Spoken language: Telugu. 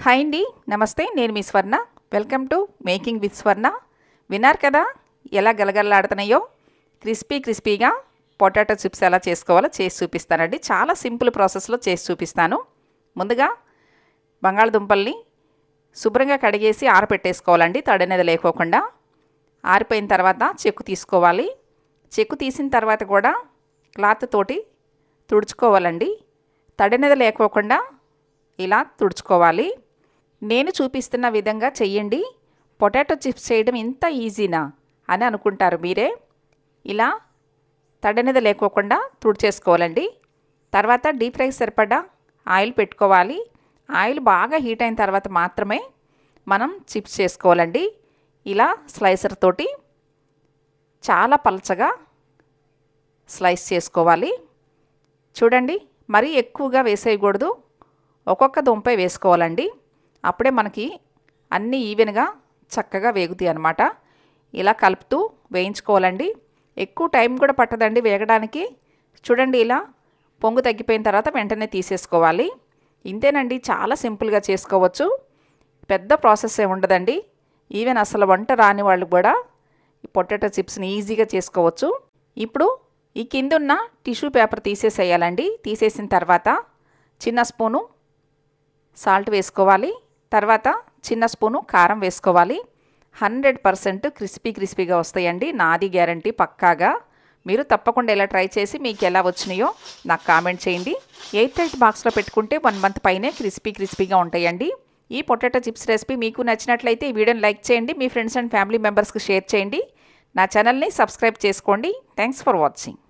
హాయ్ అండి, నమస్తే. నేను మీ స్వర్ణ. వెల్కమ్ టు మేకింగ్ విత్ స్వర్ణ. విన్నారు కదా ఎలా గలగలలాడుతున్నాయో క్రిస్పీగా పొటాటో చిప్స్ ఎలా చేసుకోవాలో చేసి చూపిస్తానండి. చాలా సింపుల్ ప్రాసెస్లో చేసి చూపిస్తాను. ముందుగా బంగాళదుంపల్ని శుభ్రంగా కడిగేసి ఆరబెట్టేసుకోవాలండి, తడనేది లేకోకుండా. ఆరిపోయిన తర్వాత చెక్కు తీసుకోవాలి. చెక్కు తీసిన తర్వాత కూడా క్లాత్ తోటి తుడుచుకోవాలండి, తడనేది లేకోకుండా ఇలా తుడుచుకోవాలి. నేను చూపిస్తున్న విధంగా చెయ్యండి. పొటాటో చిప్స్ చేయడం ఇంత ఈజీనా అని అనుకుంటారు మీరే. ఇలా తడనేది లేకోకుండా తుడిచేసుకోవాలండి. తర్వాత డీప్ ఫ్రై సరిపడా ఆయిల్ పెట్టుకోవాలి. ఆయిల్ బాగా హీట్ అయిన తర్వాత మాత్రమే మనం చిప్స్ చేసుకోవాలండి. ఇలా స్లైసర్ తోటి చాలా పలచగా స్లైస్ చేసుకోవాలి. చూడండి, మరీ ఎక్కువగా వేసేయకూడదు, ఒక్కొక్క దుంపే వేసుకోవాలండి. అప్పుడే మనకి అన్నీ ఈవెన్గా చక్కగా వేగుతాయి అన్నమాట. ఇలా కలుపుతూ వేయించుకోవాలండి. ఎక్కువ టైం కూడా పట్టదండి వేగడానికి. చూడండి, ఇలా పొంగు తగ్గిపోయిన తర్వాత వెంటనే తీసేసుకోవాలి. ఇంతేనండి, చాలా సింపుల్గా చేసుకోవచ్చు. పెద్ద ప్రాసెస్ ఏమి ఉండదండి. ఈవెన్ అసలు వంట రాని వాళ్ళు కూడా ఈ పొటాటో చిప్స్ని ఈజీగా చేసుకోవచ్చు. ఇప్పుడు ఈ కిందున్న టిష్యూ పేపర్ తీసేసేయాలండి. తీసేసిన తర్వాత చిన్న స్పూను సాల్ట్ వేసుకోవాలి. తర్వాత చిన్న స్పూను కారం వేసుకోవాలి. 100% క్రిస్పీగా వస్తాయండి, నాది గ్యారంటీ పక్కాగా. మీరు తప్పకుండా ఇలా ట్రై చేసి మీకు ఎలా వచ్చినాయో నాకు కామెంట్ చేయండి. ఎయిర్ టైట్ బాక్స్లో పెట్టుకుంటే 1 మంత్ పైనే క్రిస్పీగా ఉంటాయండి. ఈ పొటాటో చిప్స్ రెసిపీ మీకు నచ్చినట్లయితే ఈ వీడియోని లైక్ చేయండి, మీ ఫ్రెండ్స్ అండ్ ఫ్యామిలీ మెంబర్స్కి షేర్ చేయండి. నా ఛానల్ని సబ్స్క్రైబ్ చేసుకోండి. Thanks for watching.